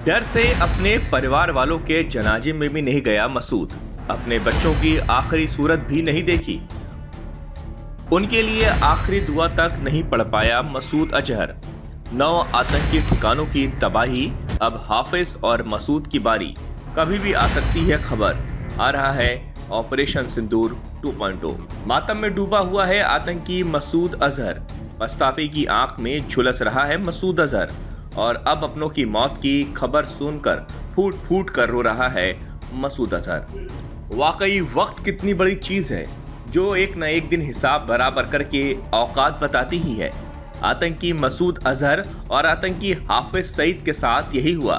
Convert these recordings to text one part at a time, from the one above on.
डर से अपने परिवार वालों के जनाजे में भी नहीं गया मसूद। अपने बच्चों की आखिरी सूरत भी नहीं देखी। उनके लिए आखिरी दुआ तक नहीं पढ़ पाया मसूद अजहर। 9 आतंकी ठिकानों की तबाही, अब हाफिज और मसूद की बारी। कभी भी आ सकती है खबर। आ रहा है ऑपरेशन सिंदूर 2.0। मातम में डूबा हुआ है आतंकी मसूद अजहर। पछतावे की आंख में झुलस रहा है मसूद अजहर और अब अपनों की मौत की खबर सुनकर फूट फूट कर रो रहा है मसूद अजहर। वाकई वक्त कितनी बड़ी चीज है जो एक न एक दिन हिसाब बराबर करके औकात बताती ही है। आतंकी मसूद अजहर और आतंकी हाफिज सईद के साथ यही हुआ।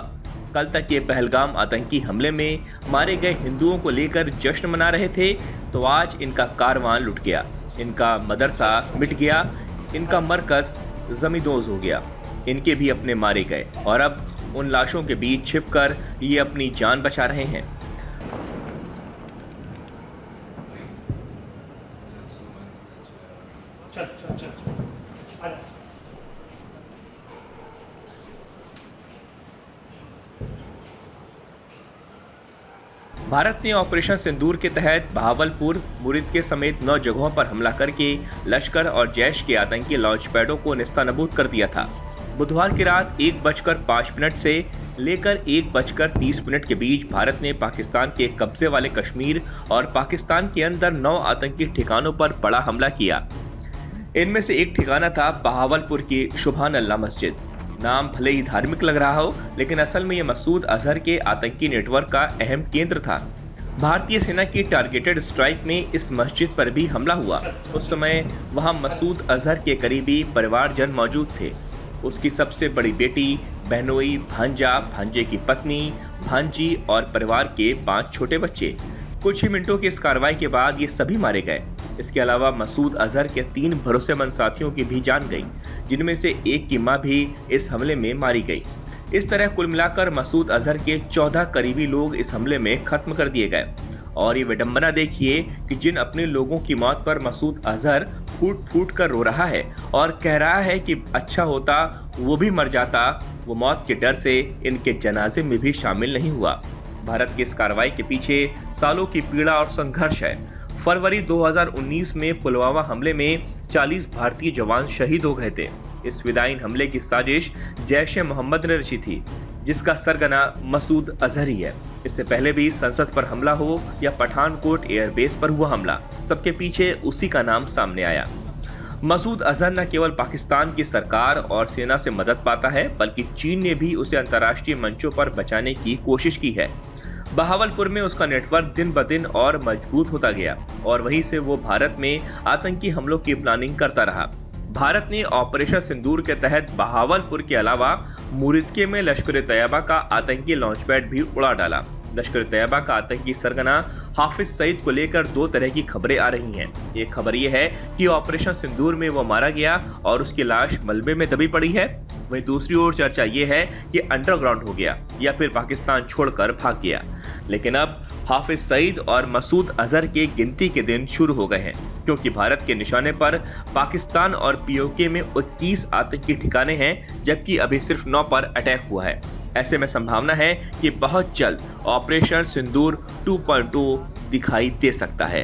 कल तक ये पहलगाम आतंकी हमले में मारे गए हिंदुओं को लेकर जश्न मना रहे थे, तो आज इनका कारवां लुट गया, इनका मदरसा मिट गया, इनका मरकज जमींदोज हो गया। इनके भी अपने मारे गए और अब उन लाशों के बीच छिपकर ये अपनी जान बचा रहे हैं। भारत ने ऑपरेशन सिंदूर के तहत बहावलपुर, मुरीदके समेत 9 जगहों पर हमला करके लश्कर और जैश के आतंकी लॉन्च पैडों को नेस्तनाबूद कर दिया था। बुधवार की रात 1:05 से लेकर 1:30 के बीच भारत ने पाकिस्तान के कब्जे वाले कश्मीर और पाकिस्तान के अंदर 9 आतंकी ठिकानों पर बड़ा हमला किया। इनमें से एक ठिकाना था बहावलपुर की सुभान अल्लाह मस्जिद। नाम भले ही धार्मिक लग रहा हो, लेकिन असल में यह मसूद अजहर के आतंकी नेटवर्क का अहम केंद्र था। भारतीय सेना की टारगेटेड स्ट्राइक में इस मस्जिद पर भी हमला हुआ। उस समय वहां मसूद अजहर के करीबी परिवारजन मौजूद थे। उसकी सबसे बड़ी बेटी, बहनोई, भांजा, भांजे की पत्नी, भांजी और परिवार के 5 छोटे बच्चे। कुछ ही मिनटों की इस कार्रवाई के बाद ये सभी मारे गए। इसके अलावा मसूद अजहर के 3 भरोसेमंद साथियों की भी जान गई, जिनमें से एक की मां भी इस हमले में मारी गई। इस तरह कुल मिलाकर मसूद अजहर के 14 करीबी लोग इस हमले में खत्म कर दिए गए। और ये विडंबना देखिए कि जिन अपने लोगों की मौत पर मसूद अजहर फूट फूट कर रो रहा है और कह रहा है कि अच्छा होता वो भी मर जाता, वो मौत के डर से इनके जनाजे में भी शामिल नहीं हुआ। भारत की इस कार्रवाई के पीछे सालों की पीड़ा और संघर्ष है। फरवरी 2019 में पुलवामा हमले में 40 भारतीय जवान शहीद हो गए थे। इस विदाईन हमले की साजिश जैश-ए-मोहम्मद ने रची थी, जिसका सरगना मसूद अजहर ही है। इससे पहले भी संसद पर हमला हो या पठानकोट एयरबेस पर हुआ हमला, सबके पीछे उसी का नाम सामने आया। मसूद अजहर न केवल पाकिस्तान की सरकार और सेना से मदद पाता है, बल्कि चीन ने भी उसे अंतर्राष्ट्रीय मंचों पर बचाने की कोशिश की है। बहावलपुर में उसका नेटवर्क दिन ब दिन और मजबूत होता गया और वहीं से वो भारत में आतंकी हमलों की प्लानिंग करता रहा। भारत ने ऑपरेशन सिंदूर के तहत बहावलपुर के अलावा मुरीदके में लश्कर-ए-तैयबा का आतंकी लॉन्च पैड भी उड़ा डाला। लश्कर-ए-तैयबा का आतंकी सरगना हाफिज सईद को लेकर 2 तरह की खबरें आ रही हैं। एक खबर यह है कि ऑपरेशन सिंदूर में वो मारा गया और उसकी लाश मलबे में दबी पड़ी है। वहीं दूसरी ओर चर्चा ये है कि अंडरग्राउंड हो गया या फिर पाकिस्तान छोड़कर भाग गया। लेकिन अब हाफिज सईद और मसूद अजहर के गिनती के दिन शुरू हो गए हैं, क्योंकि भारत के निशाने पर पाकिस्तान और पीओके में 21 आतंकी ठिकाने हैं, जबकि अभी सिर्फ 9 पर अटैक हुआ है। ऐसे में संभावना है कि बहुत जल्द ऑपरेशन सिंदूर 2.0 दिखाई दे सकता है।